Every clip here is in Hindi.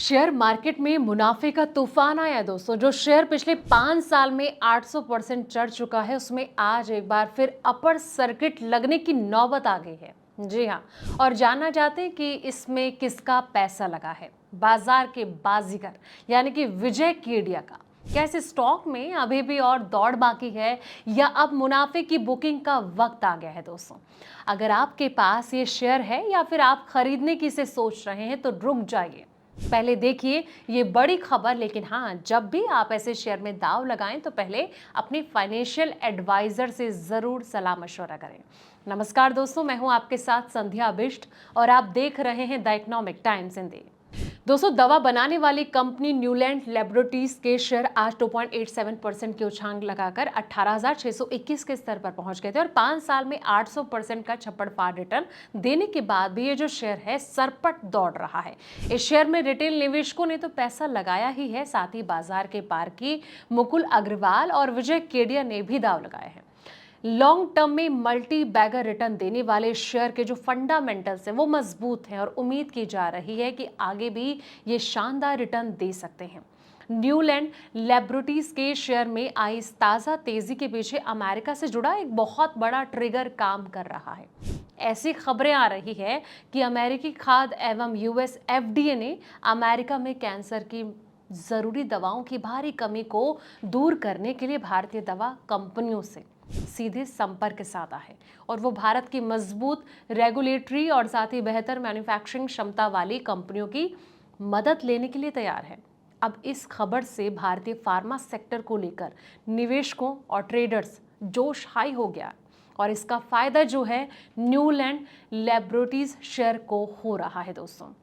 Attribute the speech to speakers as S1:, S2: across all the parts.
S1: शेयर मार्केट में मुनाफे का तूफान आया दोस्तों। जो शेयर पिछले 5 साल में 800% चढ़ चुका है, उसमें आज एक बार फिर अपर सर्किट लगने की नौबत आ गई है। जी हाँ, और जानना चाहते हैं कि इसमें किसका पैसा लगा है। बाजार के बाजीगर यानी कि विजय केडिया का। क्या इस स्टॉक में अभी भी और दौड़ बाकी है या अब मुनाफे की बुकिंग का वक्त आ गया है दोस्तों। अगर आपके पास ये शेयर है या फिर आप खरीदने की इसे सोच रहे हैं तो रुक जाइए, पहले देखिए ये बड़ी खबर। लेकिन हाँ, जब भी आप ऐसे शेयर में दांव लगाएं तो पहले अपने फाइनेंशियल एडवाइजर से जरूर सलाह मशवरा करें। नमस्कार दोस्तों, मैं हूं आपके साथ संध्या बिष्ट और आप देख रहे हैं द इकोनॉमिक टाइम्स हिंदी। दोस्तों, दवा बनाने वाली कंपनी न्यूलैंड लैबोरेटरीज के शेयर आज 2.87% के उछांग लगाकर 18,621 के स्तर पर पहुंच गए थे और 5 साल में 800% का छप्पड़ फाड़ रिटर्न देने के बाद भी ये जो शेयर है सरपट दौड़ रहा है। इस शेयर में रिटेल निवेशकों ने तो पैसा लगाया ही है, साथ ही बाजार के पारखी मुकुल अग्रवाल और विजय केडिया ने भी दांव लगाए हैं। लॉन्ग टर्म में मल्टी बैगर रिटर्न देने वाले शेयर के जो फंडामेंटल्स हैं वो मजबूत हैं और उम्मीद की जा रही है कि आगे भी ये शानदार रिटर्न दे सकते हैं। न्यूलैंड लैबोरेटरीज के शेयर में आई इस ताज़ा तेजी के पीछे अमेरिका से जुड़ा एक बहुत बड़ा ट्रिगर काम कर रहा है। ऐसी खबरें आ रही है कि अमेरिकी खाद्य एवं यूएस एफडीए ने अमेरिका में कैंसर की जरूरी दवाओं की भारी कमी को दूर करने के लिए भारतीय दवा कंपनियों से सीधे संपर्क साधा है और वो भारत की मजबूत रेगुलेटरी और साथ ही बेहतर मैन्युफैक्चरिंग क्षमता वाली कंपनियों की मदद लेने के लिए तैयार है। अब इस खबर से भारतीय फार्मा सेक्टर को लेकर निवेशकों और ट्रेडर्स जोश हाई हो गया और इसका फायदा जो है न्यूलैंड लैबोरेटरीज शेयर को हो रहा है दोस्तों।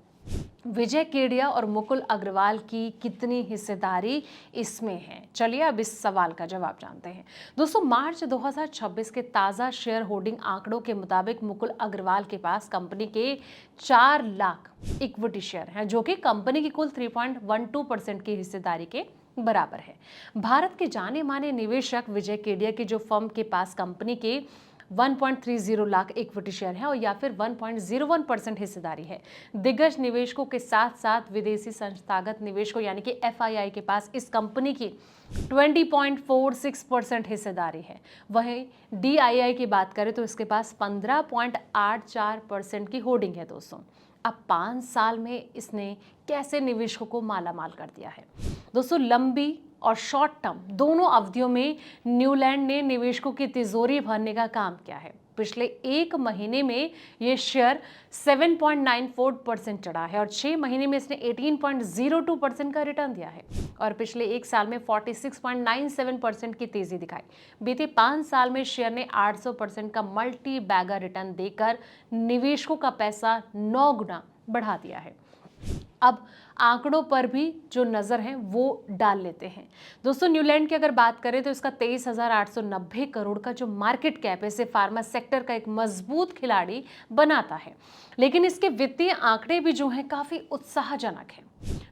S1: विजय केडिया और मुकुल अग्रवाल की कितनी हिस्सेदारी इसमें है, चलिए अब इस सवाल का जवाब जानते हैं। दोस्तों, मार्च 2026 के ताज़ा शेयर होल्डिंग आंकड़ों के मुताबिक मुकुल अग्रवाल के पास कंपनी के 4 लाख इक्विटी शेयर हैं, जो कि कंपनी की कुल 3.12% की हिस्सेदारी के बराबर है। भारत के जाने माने निवेशक विजय केडिया की जो फर्म के पास कंपनी के 1.30 लाख इक्विटी शेयर है और या फिर 1.01% हिस्सेदारी है। दिग्गज निवेशकों के साथ साथ विदेशी संस्थागत निवेशकों यानी कि एफआईआई के पास इस कंपनी की 20.46% हिस्सेदारी है। वहीं डीआईआई की बात करें तो इसके पास 15.84% की होल्डिंग है दोस्तों। अब 5 साल में इसने कैसे निवेशकों को मालामाल कर दिया है। दोस्तों, लंबी और शॉर्ट टर्म दोनों अवधियों में न्यूलैंड ने निवेशकों की तिजोरी भरने का काम किया है। पिछले 1 महीने में ये शेयर 7.94% चढ़ा है और 6 महीने में इसने 18.02% का रिटर्न दिया है और पिछले 1 साल में 46.97% की तेजी दिखाई। बीते 5 साल में शेयर ने 800% का मल्टी बैगर रिटर्न देकर निवेशकों का पैसा 9 गुना बढ़ा दिया है। अब आंकड़ों पर भी जो नजर है वो डाल लेते हैं। दोस्तों, न्यूलैंड की अगर बात करें तो इसका 23,890 करोड़ का जो मार्केट कैप है इसे फार्मा सेक्टर का एक मजबूत खिलाड़ी बनाता है। लेकिन इसके वित्तीय आंकड़े भी जो हैं काफी उत्साहजनक हैं।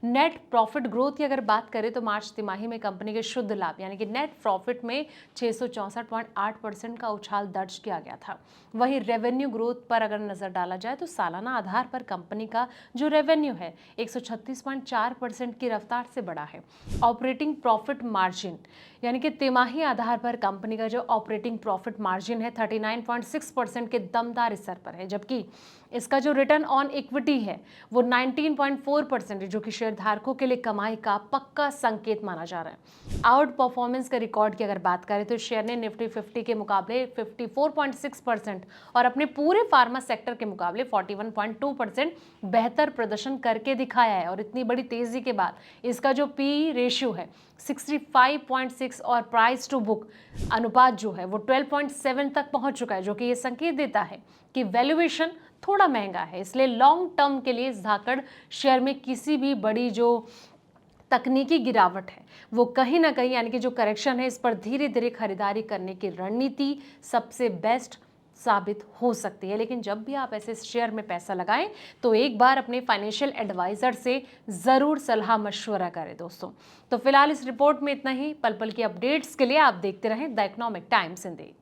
S1: नेट प्रॉफिट ग्रोथ की अगर बात करें तो मार्च तिमाही में कंपनी के शुद्ध लाभ यानी कि नेट प्रॉफिट में 664.8% का उछाल दर्ज किया गया था। वहीं रेवेन्यू ग्रोथ पर अगर नजर डाला जाए तो सालाना आधार पर कंपनी का जो रेवेन्यू है 136.4% की रफ्तार से बढ़ा है। ऑपरेटिंग प्रॉफिट मार्जिन यानी कि तिमाही आधार पर कंपनी का जो ऑपरेटिंग प्रॉफिट मार्जिन है 39.6% के दमदार स्तर पर है, जबकि इसका जो रिटर्न ऑन इक्विटी है वो 19.4% है, जो कि शेयरधारकों के लिए कमाई का पक्का संकेत माना जा रहा है। आउट परफॉर्मेंस के रिकॉर्ड की अगर बात करें तो शेयर ने निफ्टी 50 के मुकाबले 54.6% और अपने पूरे फार्मा सेक्टर के मुकाबले 41.2% बेहतर प्रदर्शन करके दिखाया है और इतनी बड़ी तेजी के बाद इसका जो पी रेशियो है 65.6 और प्राइस टू बुक अनुपात जो है वो 12.7 तक पहुंच चुका है, जो कि ये संकेत देता है कि वैल्यूएशन थोड़ा महंगा है। इसलिए लॉन्ग टर्म के लिए इस धाकड़ शेयर में किसी भी बड़ी जो तकनीकी गिरावट है वो कहीं ना कहीं यानी कि जो करेक्शन है इस पर धीरे धीरे खरीदारी करने की रणनीति सबसे बेस्ट साबित हो सकती है। लेकिन जब भी आप ऐसे शेयर में पैसा लगाएं तो एक बार अपने फाइनेंशियल एडवाइजर से ज़रूर सलाह मशवरा करें दोस्तों। तो फिलहाल इस रिपोर्ट में इतना ही। पल पल की अपडेट्स के लिए आप देखते रहें द इकोनॉमिक टाइम्स हिंदी।